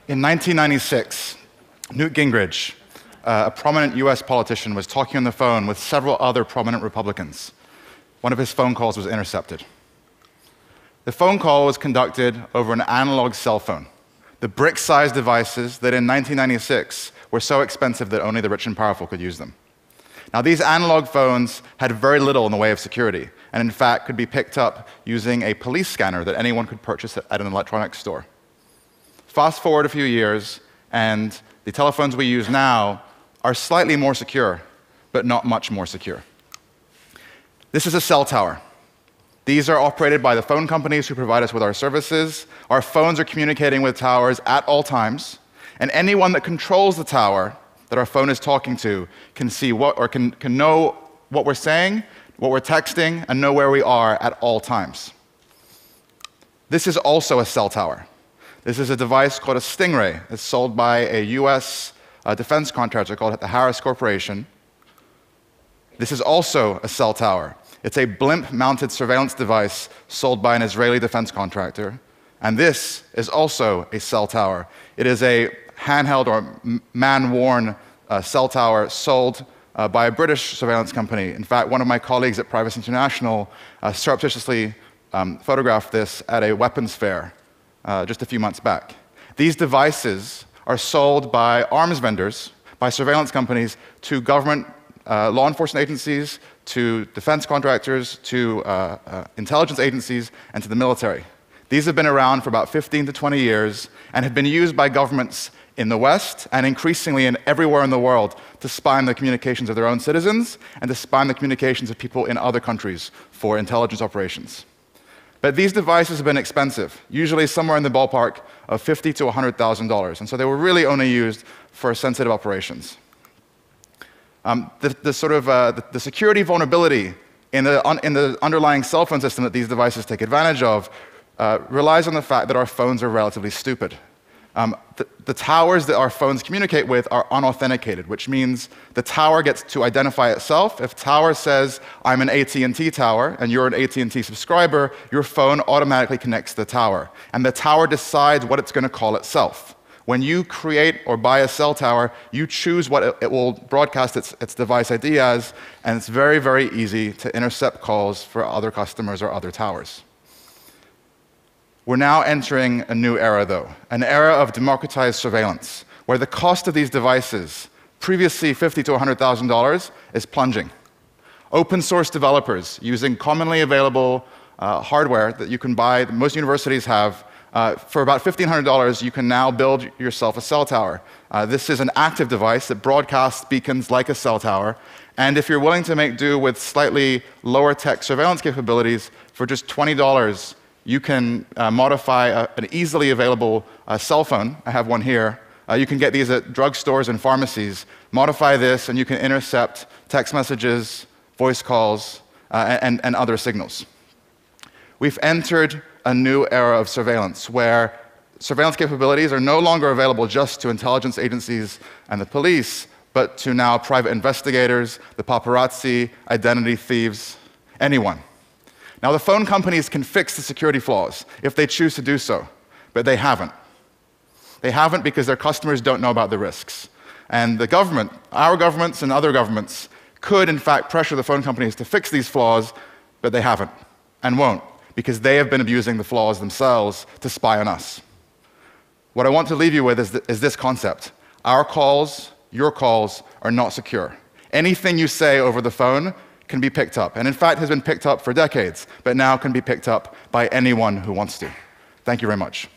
In 1996, Newt Gingrich, a prominent US politician, was talking on the phone with several other prominent Republicans. One of his phone calls was intercepted. The phone call was conducted over an analog cell phone, the brick-sized devices that in 1996 were so expensive that only the rich and powerful could use them. Now, these analog phones had very little in the way of security, and in fact could be picked up using a police scanner that anyone could purchase at an electronics store. Fast forward a few years, and the telephones we use now are slightly more secure, but not much more secure. This is a cell tower. These are operated by the phone companies who provide us with our services. Our phones are communicating with towers at all times, and anyone that controls the tower that our phone is talking to can see what, or can know what we're saying, what we're texting, and know where we are at all times. This is also a cell tower. This is a device called a Stingray. It's sold by a US defense contractor called the Harris Corporation. This is also a cell tower. It's a blimp-mounted surveillance device sold by an Israeli defense contractor. And this is also a cell tower. It is a handheld or man-worn cell tower sold by a British surveillance company. In fact, one of my colleagues at Privacy International surreptitiously photographed this at a weapons fair just a few months back. These devices are sold by arms vendors, by surveillance companies, to government law enforcement agencies, to defense contractors, to intelligence agencies, and to the military. These have been around for about 15 to 20 years and have been used by governments in the West and increasingly everywhere in the world to spy on the communications of their own citizens and to spy on the communications of people in other countries for intelligence operations. But these devices have been expensive, usually somewhere in the ballpark of $50,000 to $100,000, and so they were really only used for sensitive operations. The security vulnerability in the underlying cell phone system that these devices take advantage of relies on the fact that our phones are relatively stupid. The towers that our phones communicate with are unauthenticated, which means the tower gets to identify itself. If tower says, I'm an AT&T tower, and you're an AT&T subscriber, your phone automatically connects to the tower. And the tower decides what it's going to call itself. When you create or buy a cell tower, you choose what it will broadcast its device ID as, and it's very, very easy to intercept calls for other customers or other towers. We're now entering a new era, though, an era of democratized surveillance, where the cost of these devices, previously $50,000 to $100,000, is plunging. Open source developers using commonly available hardware that you can buy, that most universities have, for about $1,500, you can now build yourself a cell tower. This is an active device that broadcasts beacons like a cell tower, and if you're willing to make do with slightly lower tech surveillance capabilities, for just $20, you can modify an easily available cell phone. I have one here. You can get these at drugstores and pharmacies. Modify this, and you can intercept text messages, voice calls, and other signals. We've entered a new era of surveillance, where surveillance capabilities are no longer available just to intelligence agencies and the police, but to now private investigators, the paparazzi, identity thieves, anyone. Now, the phone companies can fix the security flaws if they choose to do so, but they haven't. They haven't because their customers don't know about the risks. And the government, our governments and other governments, could in fact pressure the phone companies to fix these flaws, but they haven't and won't, because they have been abusing the flaws themselves to spy on us. What I want to leave you with is this concept. Our calls, your calls, are not secure. Anything you say over the phone can be picked up, and in fact has been picked up for decades, but now can be picked up by anyone who wants to. Thank you very much.